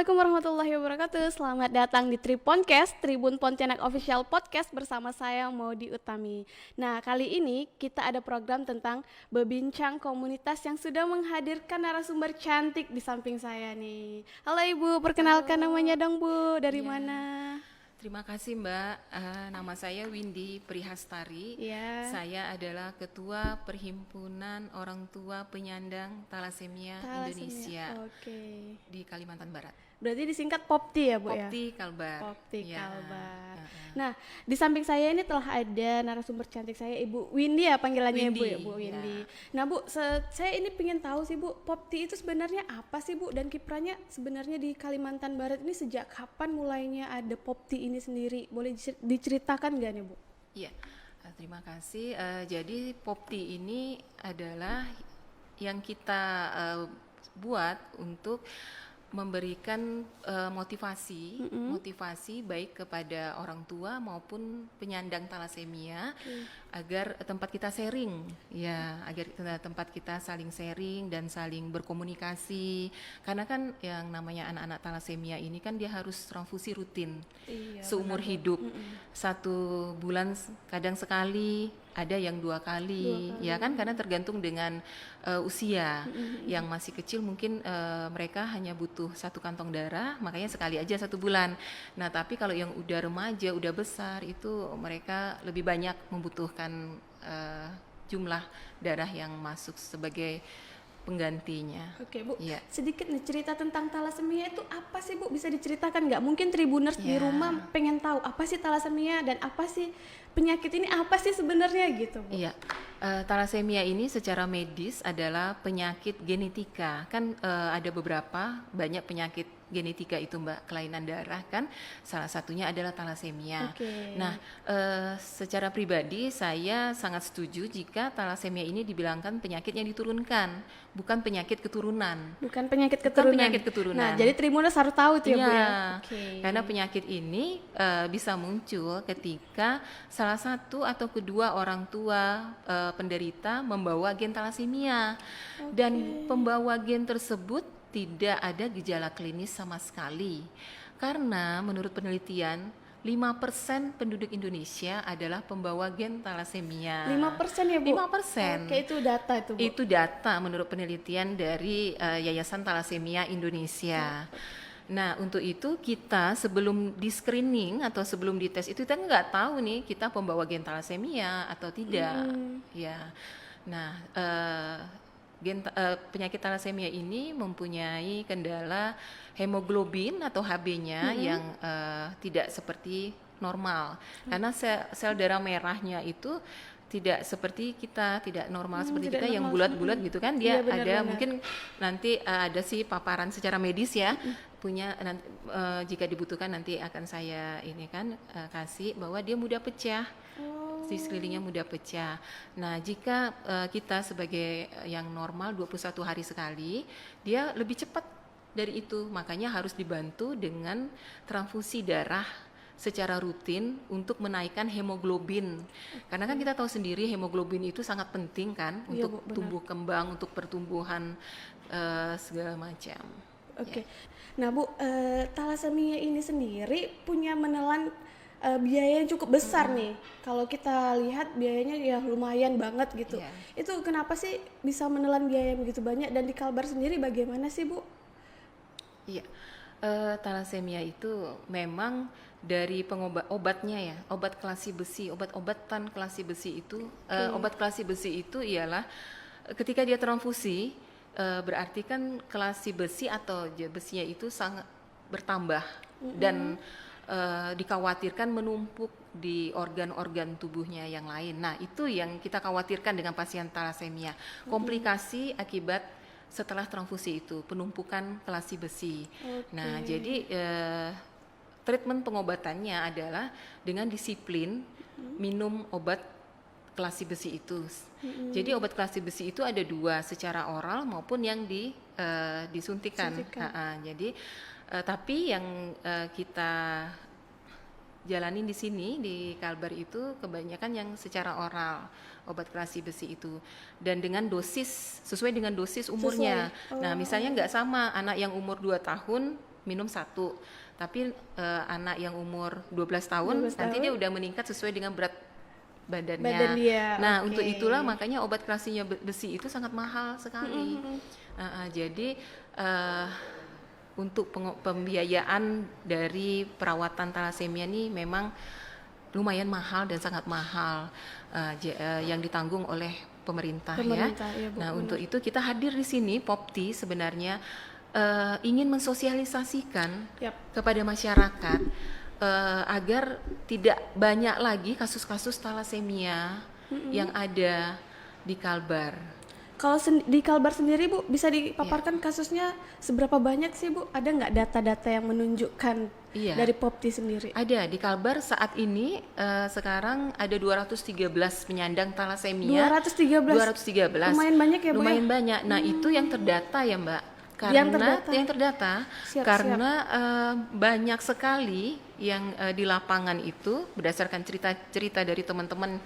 Assalamualaikum warahmatullahi wabarakatuh. Selamat datang di Triponcast, Tribun Pontianak Official Podcast bersama saya Maudi Utami. Nah, kali ini kita ada program tentang berbincang komunitas yang sudah menghadirkan narasumber cantik di samping saya nih. Halo Ibu, perkenalkan namanya dong Bu, dari mana? Terima kasih Mbak, nama saya Windy Prihastari. Saya adalah Ketua Perhimpunan Orang Tua Penyandang Thalassemia Indonesia di Kalimantan Barat. Berarti disingkat POPTI ya Bu ya? POPTI Kalbar. POPTI Kalbar. Nah, di samping saya ini telah ada narasumber cantik saya, Ibu Windy ya panggilannya Windy, Bu ya, Bu Windy. Nah Bu, saya ini pengen tahu sih Bu, POPTI itu sebenarnya apa sih Bu, dan kiprahnya sebenarnya di Kalimantan Barat ini sejak kapan mulainya ada POPTI ini sendiri? Boleh diceritakan nggak nih Bu? Iya, terima kasih. Jadi POPTI ini adalah yang kita buat untuk memberikan motivasi baik kepada orang tua maupun penyandang thalassemia agar tempat kita sharing agar tempat kita saling sharing dan saling berkomunikasi, karena kan yang namanya anak-anak thalassemia ini kan dia harus transfusi rutin seumur hidup. 1 bulan kadang sekali, ada yang 2 kali, ya kan, karena tergantung dengan usia. Yang masih kecil mungkin mereka hanya butuh 1 kantong darah, makanya sekali aja 1 bulan. Nah tapi kalau yang udah remaja, udah besar, itu mereka lebih banyak membutuhkan jumlah darah yang masuk sebagai penggantinya. Oke Bu, sedikit nih cerita tentang thalassemia itu apa sih Bu, bisa diceritakan nggak? Mungkin Tribuners di rumah pengen tahu apa sih thalassemia dan apa sih penyakit ini, apa sih sebenarnya gitu Bu? Iya, thalassemia ini secara medis adalah penyakit genetika. Kan ada banyak penyakit genetika itu Mbak, kelainan darah kan, salah satunya adalah thalassemia. Nah, secara pribadi saya sangat setuju jika thalassemia ini dibilangkan penyakit yang diturunkan, bukan penyakit keturunan. Bukan penyakit keturunan. Nah, jadi Tribuners harus tahu itu ya Bu ya. Karena penyakit ini bisa muncul ketika salah satu atau kedua orang tua penderita membawa gen thalassemia, dan pembawa gen tersebut tidak ada gejala klinis sama sekali, karena menurut penelitian 5% penduduk Indonesia adalah pembawa gen thalassemia. 5% ya Bu? 5%. Oke, itu data itu Bu? Itu data menurut penelitian dari Yayasan Thalassemia Indonesia. Nah untuk itu kita sebelum di screening atau sebelum dites itu kita nggak tahu nih kita pembawa gen thalassemia atau tidak. Nah penyakit thalassemia ini mempunyai kendala hemoglobin atau HB-nya yang tidak seperti normal, karena sel darah merahnya itu tidak seperti kita, tidak normal seperti kita yang bulat-bulat gitu kan, dia ada mungkin nanti ada sih paparan secara medis ya, punya jika dibutuhkan nanti akan saya ini kan kasih bahwa dia mudah pecah. Di sekelilingnya mudah pecah. Nah, jika kita sebagai yang normal 21 hari sekali, dia lebih cepat dari itu. Makanya harus dibantu dengan transfusi darah secara rutin untuk menaikkan hemoglobin. Karena kan kita tahu sendiri hemoglobin itu sangat penting kan untuk tumbuh kembang, untuk pertumbuhan segala macam. Nah Bu, thalassemia ini sendiri punya menelan biaya yang cukup besar nih. Kalau kita lihat biayanya ya lumayan banget gitu. Itu kenapa sih bisa menelan biaya yang begitu banyak, dan di Kalbar sendiri bagaimana sih Bu? Iya, thalassemia itu memang dari obatnya ya, obat kelasi besi, obat-obatan kelasi besi itu, obat kelasi besi itu ialah ketika dia transfusi, berarti kan kelasi besi atau besinya itu sangat bertambah dan dikhawatirkan menumpuk di organ-organ tubuhnya yang lain. Nah itu yang kita khawatirkan dengan pasien thalassemia, komplikasi akibat setelah transfusi itu, penumpukan kelasi besi. Nah jadi treatment pengobatannya adalah dengan disiplin minum obat kelasi besi itu. Jadi obat kelasi besi itu ada 2, secara oral maupun yang disuntikan. Jadi tapi yang kita jalanin di sini di Kalbar itu kebanyakan yang secara oral, obat kelasi besi itu, dan dengan dosis sesuai dengan dosis umurnya. Nah misalnya nggak sama, anak yang umur 2 tahun minum 1. Tapi anak yang umur 12 tahun 12 nanti tahun. dia udah meningkat sesuai dengan berat badannya. Badan dia, Nah, oke. untuk itulah makanya obat kalsium besi itu sangat mahal sekali. Jadi untuk pembiayaan dari perawatan talasemia ini memang lumayan mahal dan sangat mahal yang ditanggung oleh pemerintah ya. Iya, Bu, Nah, benar. untuk itu kita hadir di sini Popti sebenarnya ingin mensosialisasikan Yap. kepada masyarakat agar tidak banyak lagi kasus-kasus talasemia yang ada di Kalbar. Kalau di Kalbar sendiri Bu, bisa dipaparkan kasusnya seberapa banyak sih Bu? Ada nggak data-data yang menunjukkan Iya. dari Popti sendiri? Ada di Kalbar saat ini sekarang ada 213 penyandang talasemia. 213. Lumayan banyak ya Bu ya? Lumayan banyak. Nah, itu yang terdata ya, Mbak. Yang terdata Siap, karena banyak sekali yang di lapangan itu berdasarkan cerita-cerita dari teman-teman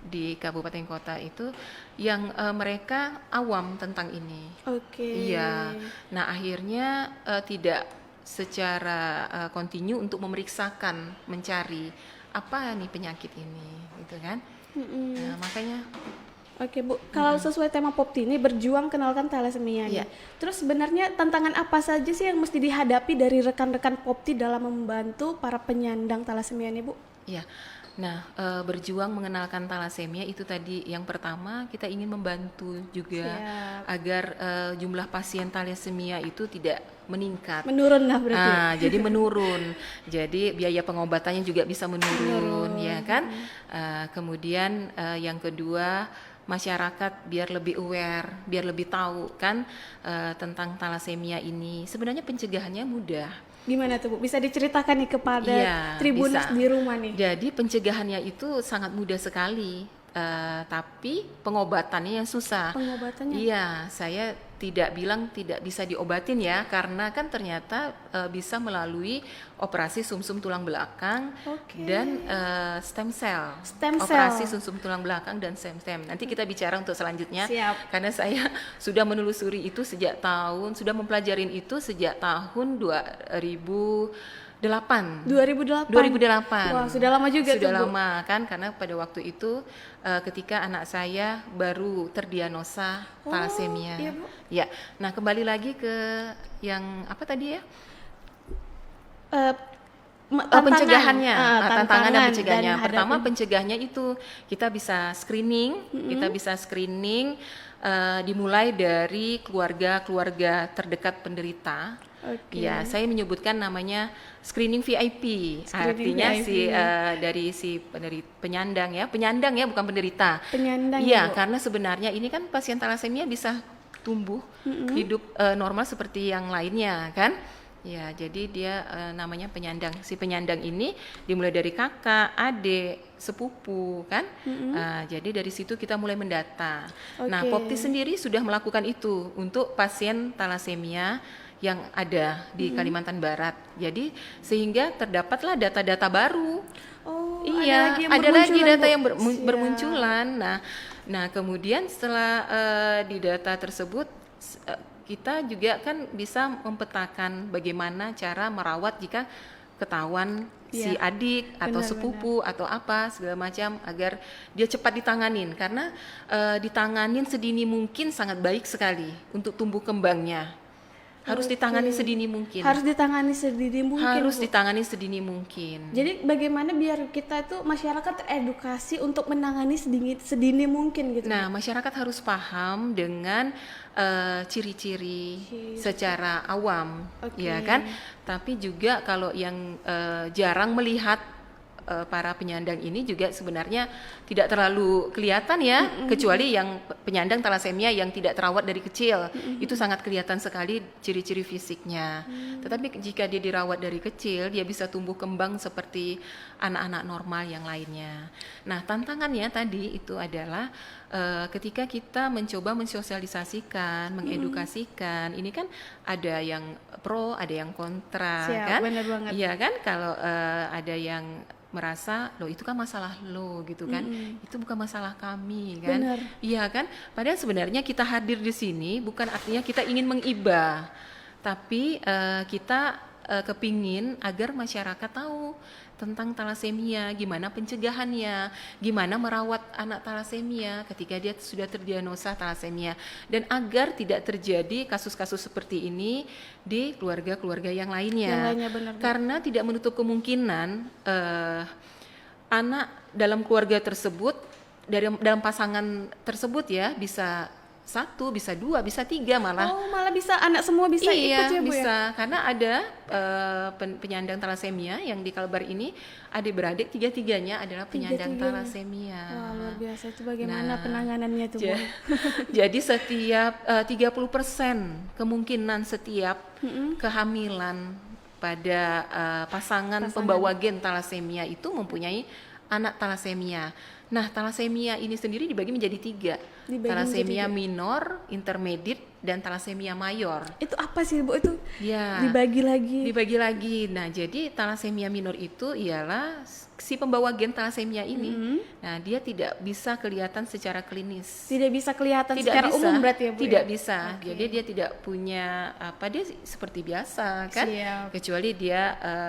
di kabupaten kota itu yang mereka awam tentang ini. Oke. Iya. Nah, akhirnya tidak secara kontinu untuk memeriksakan, mencari apa nih penyakit ini, gitu kan? Nah, makanya Oke Bu, kalau sesuai tema Popti ini berjuang kenalkan talasemia nih. Iya. Terus sebenarnya tantangan apa saja sih yang mesti dihadapi dari rekan-rekan Popti dalam membantu para penyandang talasemia ini Bu? ya. Nah, berjuang mengenalkan talasemia itu tadi yang pertama kita ingin membantu juga Siap. agar jumlah pasien talasemia itu tidak meningkat. Menurun lah berarti. Jadi menurun. Jadi biaya pengobatannya juga bisa menurun, ya kan? Kemudian yang kedua masyarakat biar lebih aware, biar lebih tahu kan tentang talasemia ini. Sebenarnya pencegahannya mudah. Gimana tuh Bu? Bisa diceritakan nih kepada Iya, Tribuners bisa. di rumah nih? Jadi pencegahannya itu sangat mudah sekali, tapi pengobatannya yang susah. Pengobatannya? Iya, saya tidak bilang tidak bisa diobatin ya, karena kan ternyata bisa melalui operasi sumsum tulang belakang Oke. dan stem cell. Stem cell. Operasi sumsum tulang belakang dan stem cell. Nanti kita bicara untuk selanjutnya. Siap. Karena saya sudah menelusuri itu sudah mempelajarin itu sejak tahun 2008. 2008. Wah, sudah lama juga Sudah tuh, Bu. lama kan, karena pada waktu itu ketika anak saya baru terdiagnosa talasemia. iya, Bu. Ya. Nah, kembali lagi ke yang apa tadi ya? Pencegahannya, tantangan dan pencegahannya. Pertama pencegahannya itu kita bisa screening, dimulai dari keluarga terdekat penderita. Oke. Ya, saya menyebutkan namanya screening VIP. Screening Artinya VIP. dari si penyandang ya bukan penderita. Penyandang Iya, ya, Bu? karena sebenarnya ini kan pasien talasemia bisa tumbuh hidup normal seperti yang lainnya kan. Ya, jadi dia namanya penyandang. Si penyandang ini dimulai dari kakak, adik, sepupu kan. Jadi dari situ kita mulai mendata. Nah, Oke. Popti sendiri sudah melakukan itu untuk pasien talasemia yang ada di Kalimantan Barat. Jadi sehingga terdapatlah data-data baru. Oh, Iya, yang ada lagi bermunculan, data Bu? yang Siap. bermunculan. Nah, kemudian setelah di data tersebut kita juga kan bisa mempetakan bagaimana cara merawat jika ketahuan si Iya, adik atau benar, sepupu atau apa segala macam agar dia cepat ditanganin, karena ditanganin sedini mungkin sangat baik sekali untuk tumbuh kembangnya. Harus ditangani sedini mungkin. Harus ditangani sedini mungkin, Harus Bu. ditangani sedini mungkin. Jadi bagaimana biar kita itu masyarakat teredukasi untuk menangani sedini mungkin gitu? Nah, masyarakat harus paham dengan ciri-ciri secara awam, Oke. ya kan? Tapi juga kalau yang jarang melihat para penyandang ini juga sebenarnya tidak terlalu kelihatan ya, kecuali yang penyandang talasemia yang tidak terawat dari kecil, itu sangat kelihatan sekali ciri-ciri fisiknya. Tetapi jika dia dirawat dari kecil, dia bisa tumbuh kembang seperti anak-anak normal yang lainnya. Nah, tantangannya tadi itu adalah ketika kita mencoba mensosialisasikan, mengedukasikan, ini kan ada yang pro, ada yang kontra. Siap, kan? benar banget. Iya kan, kalau ada yang merasa loh itu kan masalah lo gitu kan, itu bukan masalah kami kan. Benar. Iya kan, padahal sebenarnya kita hadir di sini bukan artinya kita ingin mengibah, tapi kita kepingin agar masyarakat tahu tentang talasemia, gimana pencegahannya, gimana merawat anak talasemia ketika dia sudah terdiagnosa talasemia, dan agar tidak terjadi kasus-kasus seperti ini di keluarga-keluarga yang lainnya. Yang lainnya, benar. Karena tidak menutup kemungkinan anak dalam keluarga tersebut, dalam pasangan tersebut ya, bisa 1, bisa 2, bisa 3 malah. Oh, malah bisa anak semua bisa ikut ya Bu bisa. ya? Karena ada penyandang talasemia yang di Kalbar ini, adik-beradik tiga-tiganya adalah penyandang Tiga-tiganya. talasemia. Wah, luar biasa. Itu bagaimana Nah, penanganannya tuh Bu? Jadi setiap 30% kemungkinan setiap kehamilan pada pasangan pembawa gen talasemia itu mempunyai anak talasemia. Nah, talasemia ini sendiri dibagi menjadi 3. Dibagi Talasemia menjadi 3. minor, intermediate, dan talasemia mayor. Itu apa sih Bu itu? Ya, Dibagi lagi. dibagi lagi. Nah, jadi talasemia minor itu ialah si pembawa gen talasemia ini. Nah, dia tidak bisa kelihatan secara klinis. Tidak bisa kelihatan Tidak secara bisa, umum berarti ya Bu? tidak ya? bisa. Oke. Jadi dia tidak punya dia seperti biasa kan, Siap. kecuali dia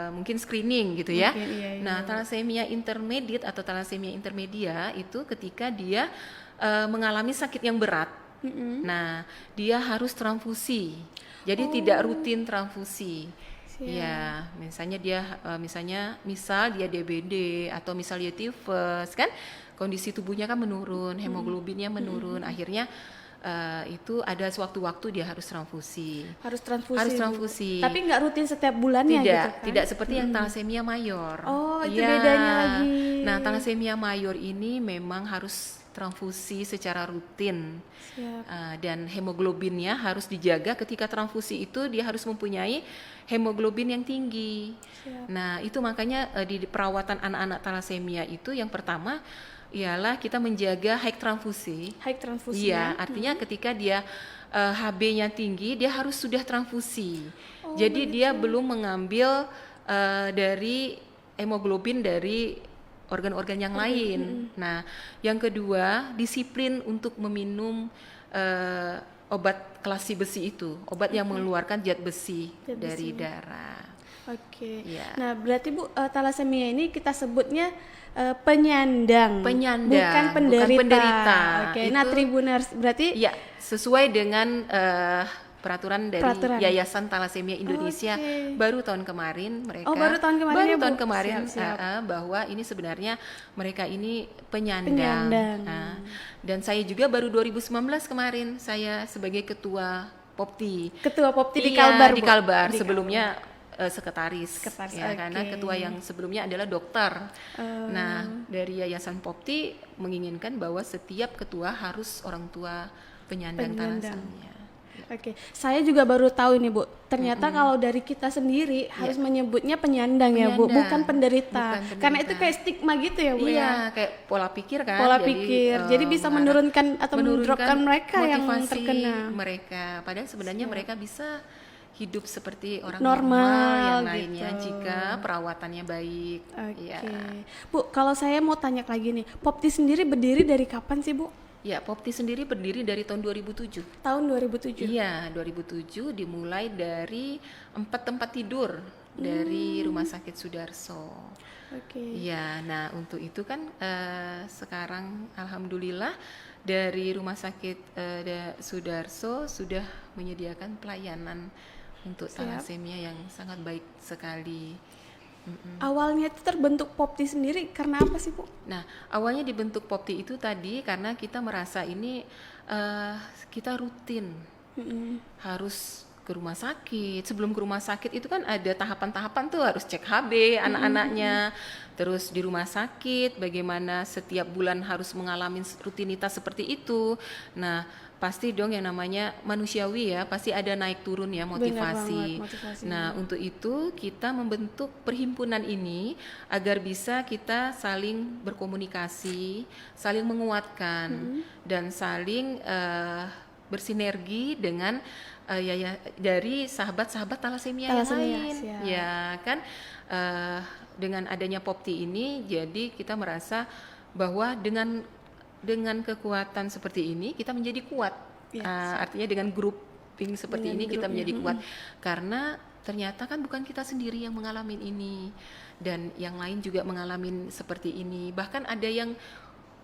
mungkin screening gitu ya. Mungkin, iya. Nah, talasemia intermediate atau talasemia intermedia itu ketika dia mengalami sakit yang berat. Nah, dia harus transfusi. Jadi tidak rutin transfusi. Siap. Ya, misalnya dia misal dia DBD atau misal dia tifus kan, kondisi tubuhnya kan menurun, hemoglobinnya menurun, akhirnya itu ada sewaktu-waktu dia harus transfusi. Harus transfusi. Harus Bu. transfusi. Tapi nggak rutin setiap bulannya Tidak, gitu kan? tidak seperti yang talasemia mayor. Oh, itu Ya. bedanya lagi. Nah, talasemia mayor ini memang harus transfusi secara rutin. Siap. Dan hemoglobinnya harus dijaga. Ketika transfusi itu dia harus mempunyai hemoglobin yang tinggi. Siap. Nah, itu makanya di perawatan anak-anak talasemia itu yang pertama ialah kita menjaga high transfusi. High transfusinya. Iya, artinya ketika dia HB-nya tinggi, dia harus sudah transfusi. Jadi dia belum mengambil dari hemoglobin dari organ-organ yang lain. Nah, yang kedua, disiplin untuk meminum obat kelasi besi itu, obat yang mengeluarkan zat besi Zat dari besi. darah. Oke. Iya. Nah, berarti Bu, talasemia ini kita sebutnya penyandang. Penyandang, bukan bukan penderita. penderita. Oke. Nah, Itu- Tribuners berarti Iya, sesuai dengan peraturan dari Peraturan. Yayasan Talasemia Indonesia. Oke. Baru tahun kemarin mereka. Oh, baru tahun kemarin baru ya, Bu? tahun kemarin, Siap. bahwa ini sebenarnya mereka ini penyandang. Penyandang. Nah, dan saya juga baru 2019 kemarin saya sebagai ketua Popti. Ketua Popti di Iya, Kalbar, di Bu? Kalbar. Di Sebelumnya sekretaris. Sekretaris, Ya, oke. karena ketua yang sebelumnya adalah dokter. Nah, dari Yayasan Popti menginginkan bahwa setiap ketua harus orang tua penyandang Penyandang. talasemia. Oke, saya juga baru tahu ini Bu. Ternyata kalau dari kita sendiri harus menyebutnya penyandang ya Bu, Penyandang, bukan penderita. bukan penderita. Karena itu kayak stigma gitu ya Bu Iya, ya. kayak pola pikir kan. Pola pikir. Jadi bisa menurunkan atau mendropkan mereka yang motivasi terkena. mereka. Padahal sebenarnya mereka bisa hidup seperti orang Normal normal yang lainnya gitu. jika perawatannya baik. Oke. Ya. Bu, kalau saya mau tanya lagi nih, Popti sendiri berdiri dari kapan sih Bu? Ya, Popti sendiri berdiri dari tahun 2007. Tahun 2007. Iya, 2007 dimulai dari 4 tempat tidur dari Rumah Sakit Sudarso. Oke. Iya, nah untuk itu kan sekarang alhamdulillah dari Rumah Sakit Sudarso sudah menyediakan pelayanan untuk talasemia yang sangat baik sekali. Awalnya itu terbentuk Popti sendiri karena apa sih Bu? Nah, awalnya dibentuk Popti itu tadi karena kita merasa ini kita rutin harus ke rumah sakit. Sebelum ke rumah sakit itu kan ada tahapan-tahapan tuh, harus cek HB anak-anaknya, terus di rumah sakit bagaimana setiap bulan harus mengalami rutinitas seperti itu. Nah, pasti dong yang namanya manusiawi ya, pasti ada naik turun ya motivasi. Benar banget, motivasinya. Nah, untuk itu kita membentuk perhimpunan ini agar bisa kita saling berkomunikasi, saling menguatkan dan saling bersinergi dengan dari sahabat-sahabat talasemia yang Talasemia, lain. siap. Ya kan, dengan adanya Popti ini, jadi kita merasa bahwa dengan kekuatan seperti ini kita menjadi kuat. Ya, Artinya dengan grouping seperti Dengan ini kita grupnya, menjadi kuat karena ternyata kan bukan kita sendiri yang mengalami ini, dan yang lain juga mengalami seperti ini. Bahkan ada yang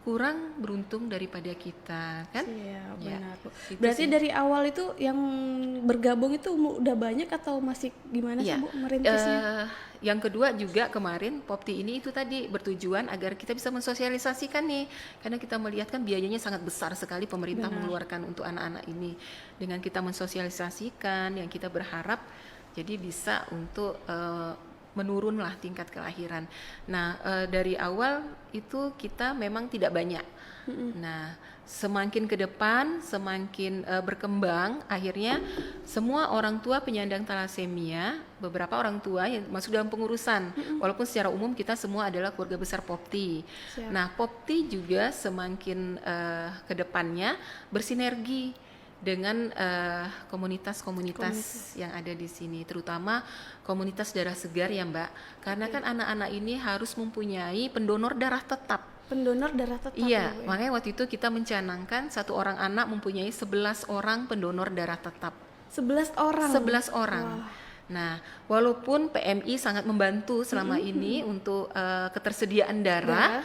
kurang beruntung daripada kita, kan? Iya, Ya, benar, Bu. itu Berarti sih. dari awal itu yang bergabung itu udah banyak atau masih gimana sih, Iya. Bu, merintisnya? Yang kedua juga kemarin Popti ini itu tadi bertujuan agar kita bisa mensosialisasikan nih, karena kita melihat kan biayanya sangat besar sekali pemerintah Benar. mengeluarkan untuk anak-anak ini. Dengan kita mensosialisasikan, yang kita berharap jadi bisa untuk menurunlah tingkat kelahiran. Nah, dari awal itu kita memang tidak banyak. Nah, semakin ke depan, semakin berkembang, akhirnya semua orang tua penyandang talasemia, beberapa orang tua yang masuk dalam pengurusan, walaupun secara umum kita semua adalah keluarga besar Popti. Siap. Nah, Popti juga semakin ke depannya bersinergi dengan komunitas-komunitas yang ada di sini, terutama komunitas darah segar ya Mbak, karena kan anak-anak ini harus mempunyai pendonor darah tetap. Pendonor darah tetap ya, Iya, Bu, ya? makanya waktu itu kita mencanangkan satu orang anak mempunyai 11 orang pendonor darah tetap. 11 orang. 11 orang. Wah. Nah, walaupun PMI sangat membantu selama ini untuk ketersediaan darah,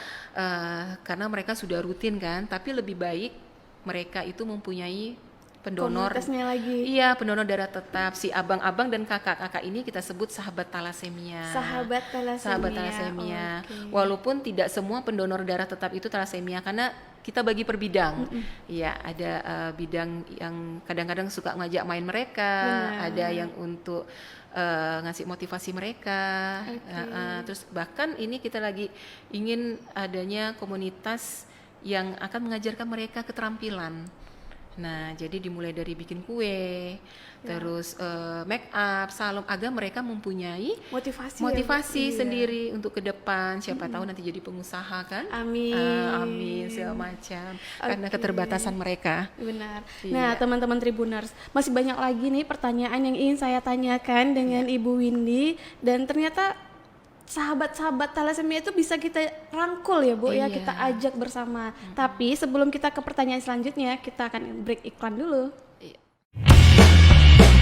karena mereka sudah rutin kan, tapi lebih baik mereka itu mempunyai pendonor. Komunitasnya lagi. Iya, pendonor darah tetap. Si abang-abang dan kakak-kakak ini kita sebut sahabat talasemia. Sahabat talasemia. Sahabat talasemia. Oke. Walaupun tidak semua pendonor darah tetap itu talasemia, karena kita bagi per bidang. Iya, ada bidang yang kadang-kadang suka ngajak main mereka, Benar. ada yang untuk ngasih motivasi mereka. Terus bahkan ini kita lagi ingin adanya komunitas yang akan mengajarkan mereka keterampilan. Nah, jadi dimulai dari bikin kue, terus make up, salon, agar mereka mempunyai Motivasi. motivasi ya, Bu? Iya. sendiri untuk ke depan. Siapa tahu nanti jadi pengusaha kan? Amin. Amin, segala macam. Karena Oke. keterbatasan mereka. Benar. Iya. Nah, teman-teman Tribuners, masih banyak lagi nih pertanyaan yang ingin saya tanyakan dengan Ibu Windy, dan ternyata sahabat-sahabat talasemia itu bisa kita rangkul ya, Bu, ya, Iya. kita ajak bersama. Tapi sebelum kita ke pertanyaan selanjutnya, kita akan break iklan dulu.